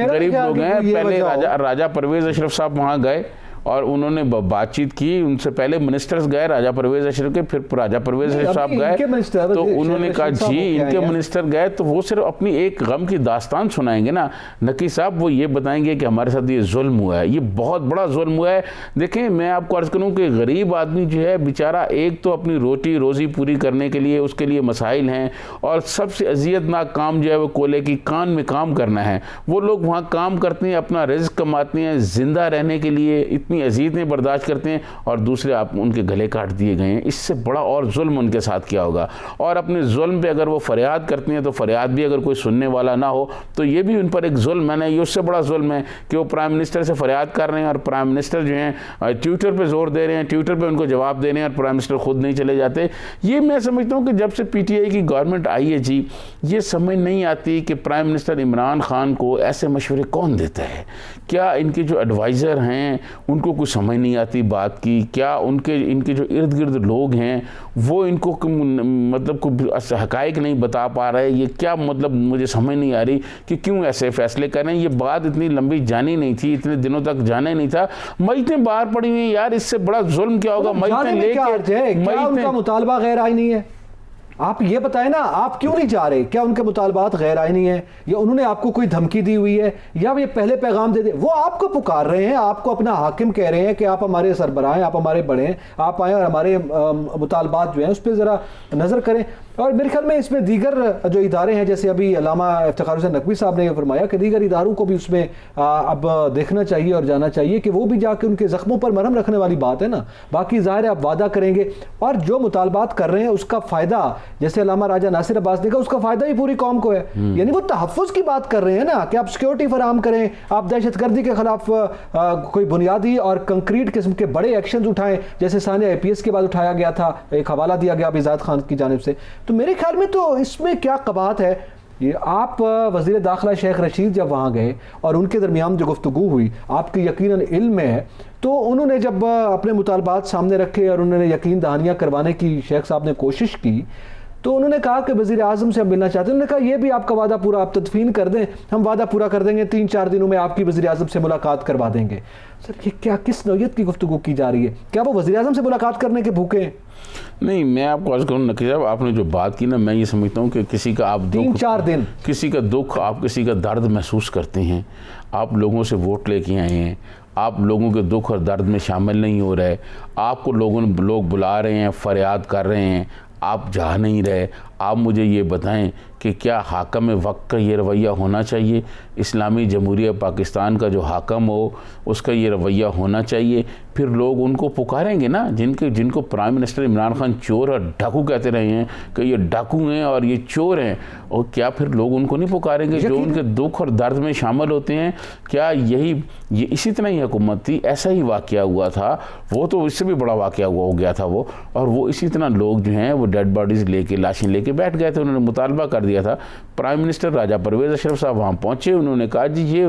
गरीब लोग हैं। पहले राजा परवेज़ अशरफ साहब वहाँ गए और उन्होंने बातचीत की, उनसे पहले मिनिस्टर्स गए राजा परवेज़ अशरफ के, फिर राजा परवेज़ अशरफ साहब गए तो उन्होंने कहा जी इनके मिनिस्टर गए तो वो सिर्फ अपनी एक गम की दास्तान सुनाएंगे ना, नकी साहब वो ये बताएंगे कि हमारे साथ ये जुल्म हुआ है, ये बहुत बड़ा जुल्म हुआ है। देखें मैं आपको अर्ज़ करूँ कि गरीब आदमी जो है बेचारा, एक तो अपनी रोटी रोज़ी पूरी करने के लिए उसके लिए मसाइल हैं, और सबसे अजियतनाक काम जो है वो कोयले की कान में काम करना है। वो लोग वहाँ काम करते हैं, अपना रिज़्क़ कमाते हैं, ज़िंदा रहने के लिए इतनी अजीज़ें बर्दाश्त करते हैं, और दूसरे आप उनके गले काट दिए गए हैं। इससे बड़ा और जुल्म उनके साथ क्या होगा। और अपने जुल्म पे अगर वो फरियाद करते हैं तो फरियाद भी अगर कोई सुनने वाला ना हो तो ये भी उन पर एक जुल्म है ना। ये उससे बड़ा जुल्म है कि वो प्राइम मिनिस्टर से फरियाद कर रहे हैं और प्राइम मिनिस्टर जो हैं ट्विटर पे जोर दे रहे हैं, ट्विटर पे उनको जवाब दे रहे हैं और प्राइम मिनिस्टर खुद नहीं चले जाते। ये मैं समझता हूँ कि जब से PTI की गवर्नमेंट आई है जी, ये समझ नहीं आती कि प्राइम मिनिस्टर इमरान खान को ऐसे मशवरे कौन देता है। क्या इनके जो एडवाइज़र हैं उनको कुछ समझ नहीं आती बात की? क्या इनके जो इर्द गिर्द लोग हैं वो इनको मतलब कुछ हकायक नहीं बता पा रहे? ये क्या मतलब, मुझे समझ नहीं आ रही कि क्यों ऐसे फैसले कर रहे हैं। ये बात इतनी लंबी जानी नहीं थी, इतने दिनों तक जाना ही नहीं था। मईतें बाहर पड़ी हुई यार, इससे बड़ा जुल्म क्या होगा। मईतें लेके उनका मुतालबा गैर आईनी है। आप ये बताएं ना, आप क्यों नहीं जा रहे? क्या उनके मुतालबात गैर आईनी है, या उन्होंने आपको कोई धमकी दी हुई है, या ये पहले पैगाम दे दे? वो आपको पुकार रहे हैं, आपको अपना हाकिम कह रहे हैं कि आप हमारे सरबराह हैं, आप हमारे बड़े हैं, आप आए और हमारे मुतालबात जो हैं उस पर ज़रा नज़र करें। और मेरे ख्याल में इसमें दीगर जो इदारे हैं, जैसे अभी अल्लामा इफ्तिखार हुसैन नकवी साहब ने फरमाया कि दीगर इदारों को भी उसमें अब देखना चाहिए और जाना चाहिए कि वो भी जाके उनके ज़ख्मों पर मरहम रखने वाली बात है ना। बाकी ज़ाहिर है आप वादा करेंगे और जो मुतालबात कर रहे हैं उसका फ़ायदा, जैसे अल्लामा राजा नासिर अब्बास ने कहा, उसका फ़ायदा भी पूरी कौम को है। यानी वो तहफ़्फ़ुज़ की बात कर रहे हैं ना कि आप सिक्योरिटी फराहम करें, आप दहशतगर्दी के ख़िलाफ़ कोई बुनियादी और कंक्रीट किस्म के बड़े एक्शन उठाएं, जैसे सानिया IPS के बाद उठाया गया था, एक हवाला दिया गया इजाद खान की जानिब से। तो मेरे ख्याल में तो इसमें क्या कबात है? ये आप वज़ीर दाखिला शेख रशीद जब वहाँ गए और उनके दरमियान जो गुफ्तगू हुई, आपके यकीनन इल्म में है, तो उन्होंने जब अपने मुतालबात सामने रखे और उन्होंने यकीन दहानियाँ करवाने की शेख साहब ने कोशिश की, तो उन्होंने कहा कि वज़ीर आज़म से हम मिलना चाहते हैं। उन्होंने कहा ये भी आपका वादा पूरा आप तदफीन कर दें, हम वादा पूरा कर देंगे, 3-4 दिनों में आपकी वज़ीर आज़म से मुलाकात करवा देंगे। सर ये क्या, किस नौयत की गुफ्तगू की जा रही है? क्या वो वज़ीर आज़म से मुलाकात करने के भूखे हैं? नहीं, मैं आपको अर्ज़ करूँ नकीब साहब, आपने जो बात की ना, मैं ये समझता हूँ कि किसी का आप 3-4 दिन किसी का दुख, आप किसी का दर्द महसूस करते हैं, आप लोगों से वोट लेके आए हैं, आप लोगों के दुख और दर्द में शामिल नहीं हो रहे, आपको लोग बुला रहे हैं, फरियाद कर रहे हैं, आप जा नहीं रहे। आप मुझे ये बताएं कि क्या हाकम वक्त का ये रवैया होना चाहिए? इस्लामी जमहूरिया पाकिस्तान का जो हाकम हो उसका ये रवैया होना चाहिए? फिर लोग उनको पुकारेंगे ना, जिनको प्राइम मिनिस्टर इमरान खान चोर और डाकू कहते रहे हैं कि ये डाकू हैं और ये चोर हैं, और क्या फिर लोग उनको नहीं पुकारेंगे जो उनके दुख और दर्द में शामिल होते हैं? क्या ये इसी तरह ही हुकूमत थी? ऐसा ही वाक़या हुआ था, वो तो इससे भी बड़ा वाक़या हो गया था वो, और वो इसी तरह लोग जो हैं वो डेड बॉडीज़ लेके, लाशें लेके बैठ गए थे। उन्होंने मुतालबा कर दिया था, प्राइम मिनिस्टर राजा परवेज़ अशरफ साहब वहाँ पहुँचे, उन्होंने कहा जी ये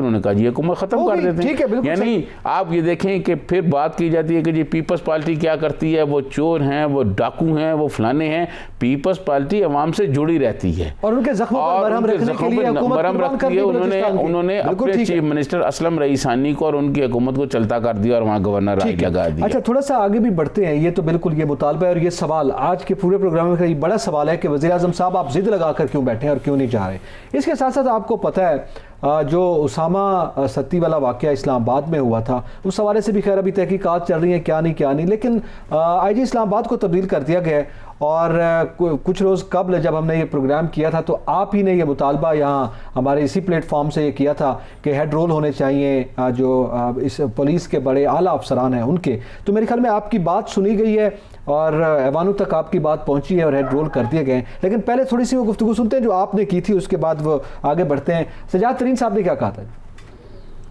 हुकूमत ख़त्म कर देते हैं। यानी आप ये देखें कि फिर बात की जाती है कि जी पीपल्स पार्टी क्या करती है, वो चोर हैं, वो डाकू हैं, वो फलाने हैं। पीपल्स पार्टी अवाम से जुड़ी रहती है और उनके ज़ख्मों पर मरहम रखने के लिए मरहम रखती है। उन्होंने अपने चीफ मिनिस्टर असलम रईसानी को और उनकी हुकूमत को चलता कर दिया और वहाँ गवर्नर राज लगा दिया। अच्छा, थोड़ा सा आगे भी बढ़ते हैं। ये तो बिल्कुल ये मुतालबा है और ये सवाल आज के पूरे प्रोग्राम में बड़ा सवाल है कि वज़ीर आज़म साहब आप जिद लगा कर क्यों बैठे हैं और क्यों नहीं जा रहे? इसके साथ साथ आपको पता है जो उसामा सत्ती वाला वाक़या इस्लामाबाद में हुआ था, उस हवाले से भी खैर अभी तहकीकात चल रही हैं, क्या नहीं, लेकिन IG इस्लामाबाद को तब्दील कर दिया गया है। और कुछ रोज़ कबल जब हमने ये प्रोग्राम किया था तो आप ही ने ये मुतालबा यहाँ हमारे इसी प्लेटफॉर्म से ये किया था कि हेड रोल होने चाहिए जो इस पुलिस के बड़े आला अफसरान हैं उनके। तो मेरे ख्याल में आपकी बात सुनी गई है और ऐवानों तक आपकी बात पहुंची है और हेड रोल कर दिए गए। लेकिन पहले थोड़ी सी वो गुफ्तगू सुनते हैं जो आपने की थी, उसके बाद वो आगे बढ़ते हैं। सजाद तरीन साहब ने क्या कहा था?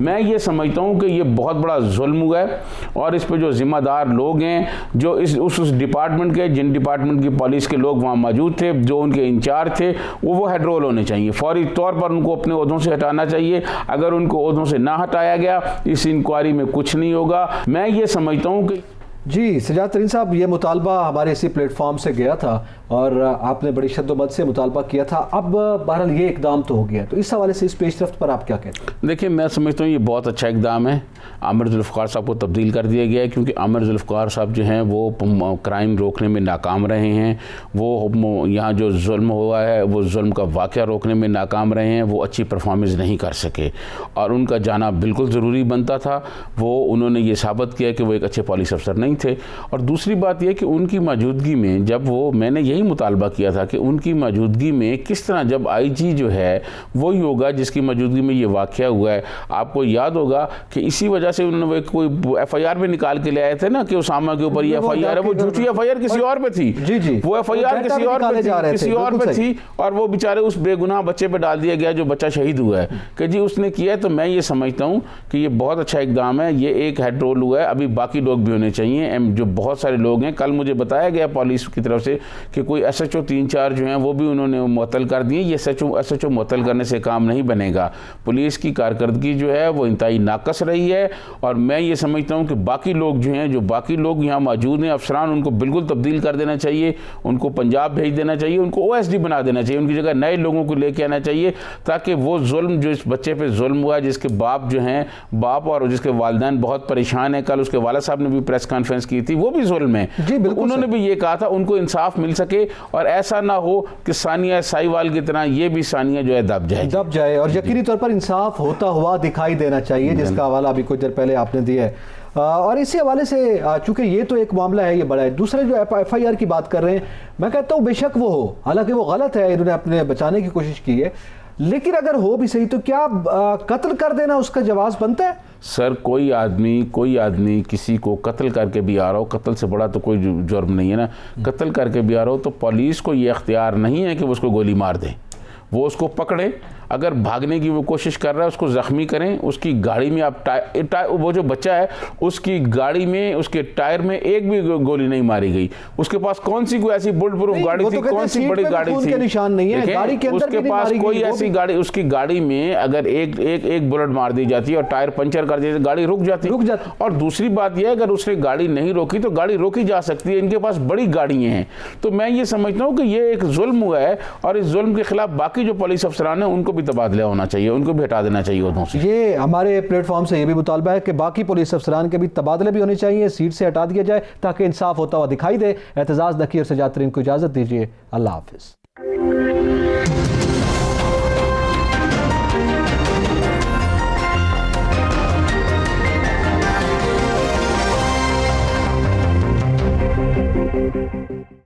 मैं ये समझता हूँ कि ये बहुत बड़ा जुल्म हुआ है और इस पे जो ज़िम्मेदार लोग हैं, जो उस डिपार्टमेंट के, जिन डिपार्टमेंट की पुलिस के लोग वहाँ मौजूद थे, जो उनके इंचार्ज थे, वो हेड रोल होने चाहिए। फौरी तौर पर उनको अपने ओहदों से हटाना चाहिए। अगर उनको ओहदों से ना हटाया गया, इस इंक्वायरी में कुछ नहीं होगा। मैं ये समझता हूँ कि जी सजाद तरीन साहब, ये मुतालबा हमारे इसी प्लेटफॉर्म से गया था और आपने बड़ी शद्दोमत से मुतालबा किया था। अब बहरहाल ये इकदाम तो हो गया, तो इस हवाले से इस पेशरफ्त पर आप क्या कहते हैं? देखिए, मैं समझता हूँ ये बहुत अच्छा इकदाम है। आमिर जुल्फ़िकार साहब को तब्दील कर दिया गया है क्योंकि आमिर जुल्फ़िकार साहब जो हैं वो क्राइम रोकने में नाकाम रहे हैं। वो यहाँ जो जुल्म हुआ है, वो जुल्म का वाक़या रोकने में नाकाम रहे हैं। वो अच्छी परफॉर्मेंस नहीं कर सके और उनका जाना बिल्कुल ज़रूरी बनता था। वो उन्होंने ये साबित किया कि वो एक अच्छे पुलिस अफसर नहीं थे। और दूसरी बात यह कि उनकी मौजूदगी में, जब वो, मैंने यही मुतालबा किया था कि उनकी मौजूदगी में किस तरह, जब IG जो है वही होगा जिसकी मौजूदगी में ये वाक़या हुआ है। आपको याद होगा कि इसी वजह से उन्होंने कोई FIR भी निकाल के ले आए थे ना कि उसामा के ऊपर ये FIR है। वो झूठी FIR किसी और पे थी। जी वो FIR किसी और पे थी और वो बेचारे उस बेगुनाह बच्चे पे डाल दिया गया जो बच्चा शहीद हुआ है कि जी उसने किया है। तो मैं ये समझता हूँ कि ये बहुत अच्छा इकदाम है। ये एक हेड रोल हुआ है, अभी बाकी लोग भी होने चाहिए, जो बहुत सारे लोग हैं। कल मुझे बताया गया पुलिस की तरफ से कि कोई SHO 3-4 जो हैं वो भी उन्होंने मुअत्तल कर दिए। ये SHO मुअत्तल करने से काम नहीं बनेगा। पुलिस की कारकर्दगी जो है वो इंतहाई नाकस रही है और मैं ये समझता हूँ कि बाकी लोग जो हैं, जो बाकी लोग यहाँ मौजूद हैं अफसरान, उनको बिल्कुल तब्दील कर देना चाहिए। उनको पंजाब भेज देना चाहिए, उनको OSD बना देना चाहिए, उनकी जगह नए लोगों को लेके आना चाहिए ताकि वो जुल्म जो इस बच्चे पे जुल्म हुआ, जिसके बाप जो हैं, बाप और जिसके वालिदैन बहुत परेशान हैं। कल उसके वालिद साहब ने भी प्रेस कॉन्फ्रेंस डिफेंस की थी, वो भी जुल्म है। जी, बिल्कुल उन्होंने भी ये कहा था उनको इंसाफ मिल सके और ऐसा ना हो कि सानिया साहिवाल की तरह ये भी सानिया जो है दब जाए और यकीनी तौर पर इंसाफ होता हुआ दिखाई देना चाहिए, जिसका हवाला अभी कुछ देर पहले आपने दिया है। और इसी हवाले से चूंकि ये तो एक मामला है, ये बड़ा है। दूसरा जो FIR की बात कर रहे हैं, मैं कहता हूँ बेशक वो हो, हालांकि वो गलत है, इन्होंने अपने बचाने की कोशिश की है, लेकिन अगर हो भी सही तो क्या कत्ल कर देना उसका जवाब बनता है? सर कोई आदमी किसी को कत्ल करके भी आ रहा हो, कत्ल से बड़ा तो कोई जुर्म नहीं है ना, कत्ल करके भी आ रहा हो तो पुलिस को ये अख्तियार नहीं है कि वो उसको गोली मार दें। वो उसको पकड़े, अगर भागने की वो कोशिश कर रहा है उसको ज़ख्मी करें, उसकी गाड़ी में आप वो जो बच्चा है उसकी गाड़ी में, उसके टायर में एक भी गोली नहीं मारी गई। उसके पास कौन सी कोई ऐसी बुलेट प्रूफ गाड़ी थी, कौन सी बड़ी गाड़ी थी, निशान नहीं है गाड़ी के अंदर, उसके पास कोई ऐसी गाड़ी, उसकी गाड़ी में अगर एक बुलेट मार दी जाती है और टायर पंचर कर दिया, गाड़ी रुक जाती। और दूसरी बात यह है अगर उसने गाड़ी नहीं रोकी तो गाड़ी रोकी जा सकती है, इनके पास बड़ी गाड़ियां हैं। तो मैं ये समझता हूँ कि ये एक जुल्म हुआ है और इस जुल्म के खिलाफ बाकी जो पुलिस अफसरान हैं उनको भी तबादला होना चाहिए, उनको भी हटा देना चाहिए उधर से। ये हमारे प्लेटफॉर्म से ये भी मुतालबा है कि बाकी पुलिस अफसरान के भी तबादले भी होने चाहिए, सीट से हटा दिया जाए ताकि इंसाफ होता हुआ दिखाई दे। एतजाज़ नकी और सजाद तरीन को इजाज़त दीजिए। अल्लाह हाफिज़।